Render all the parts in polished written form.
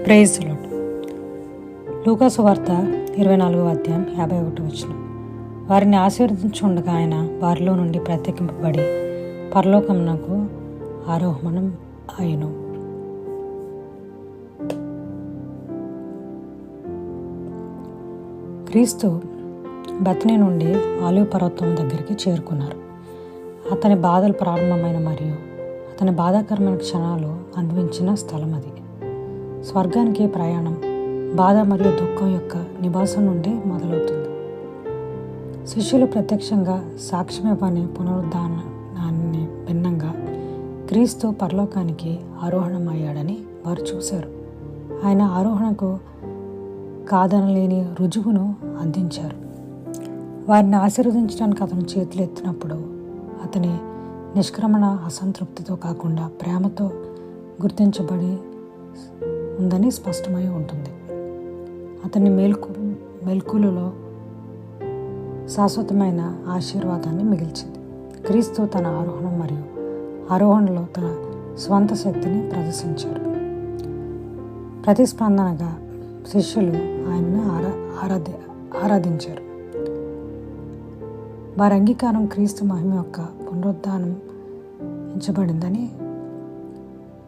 Praise the lord. లూకా సువార్త 24వ అధ్యాయం 51వ వచనం. వారిని ఆశీర్వదించుండగా ఆయన వారిలో నుండి ప్రత్యేకింపబడి పరలోకమునకు ఆరోహణం అయ్యెను. క్రీస్తు బెతనీ నుండి ఆలివ్ పర్వతం దగ్గరికి చేరుకున్నారు. అతని బాధలు ప్రారంభమైన మరియు అతని బాధాకరమైన క్షణాలు అనుభవించిన స్థలం అది. స్వర్గానికి ప్రయాణం బాధ మరియు దుఃఖం యొక్క నివాసం నుండి మొదలవుతుంది. శిష్యులు ప్రత్యక్షంగా సాక్ష్యమివ్వని పునరుద్ధానాన్ని భిన్నంగా క్రీస్తు పరలోకానికి ఆరోహణమయ్యాడని వారు చూశారు. ఆయన ఆరోహణకు కాదనలేని రుజువును అందించారు. వారిని ఆశీర్వదించడానికి అతను చేతులు ఎత్తినప్పుడు అతని నిష్క్రమణ అసంతృప్తితో కాకుండా ప్రేమతో గుర్తించబడి ఉందని స్పష్టమై ఉంటుంది. అతని మెలకులలో శాశ్వతమైన ఆశీర్వాదాన్ని మిగిల్చింది. క్రీస్తు తన ఆరోహణం మరియు ఆరోహణలో తన స్వంత శక్తిని ప్రదర్శించారు. ప్రతిస్పందనగా శిష్యులు ఆయన్ను ఆరాధించారు. వారి అంగీకారం క్రీస్తు మహిమ యొక్క పునరుద్ధానించబడిందని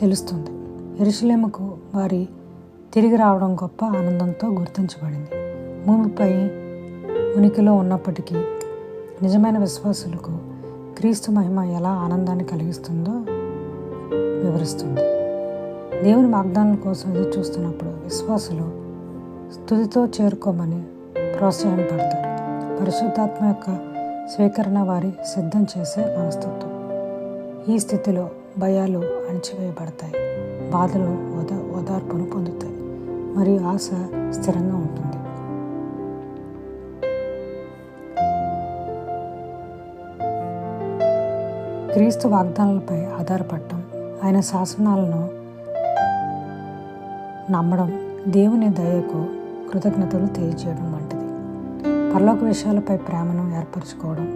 తెలుస్తుంది. యెరూషలేముకు వారి తిరిగి రావడం గొప్ప ఆనందంతో గుర్తించబడింది. భూమిపై ఉనికిలో ఉన్నప్పటికీ నిజమైన విశ్వాసులకు క్రీస్తు మహిమ ఎలా ఆనందాన్ని కలిగిస్తుందో వివరిస్తుంది. దేవుని వాగ్దానాల కోసం ఎదురు చూస్తున్నప్పుడు విశ్వాసులు స్తుతితో చేరుకోమని ప్రోత్సాహపడతారు. పరిశుద్ధాత్మ యొక్క స్వీకరణ వారి సిద్ధం చేసే మనస్తత్వం. ఈ స్థితిలో భయాలు అణిచివేయబడతాయి, బాధలు ఓదార్పును పొందుతాయి మరియు ఆశ స్థిరంగా ఉంటుంది. క్రీస్తు వాగ్దానాలపై ఆధారపడటం, ఆయన శాసనాలను నమ్మడం దేవుని దయకు కృతజ్ఞతలు తెలియజేయడం వంటిది. పరలోక విషయాలపై ప్రేమను ఏర్పరచుకోవడం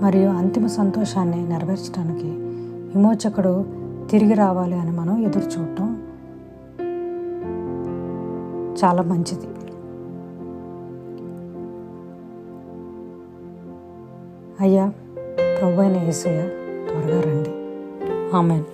మరియు అంతిమ సంతోషాన్ని నెరవేర్చడానికి విమోచకుడు తిరిగి రావాలి అని మనం ఎదురు చూడటం చాలా మంచిది. అయ్యా ప్రభువైన యేసయ్య త్వరగా రండి. ఆమేన్.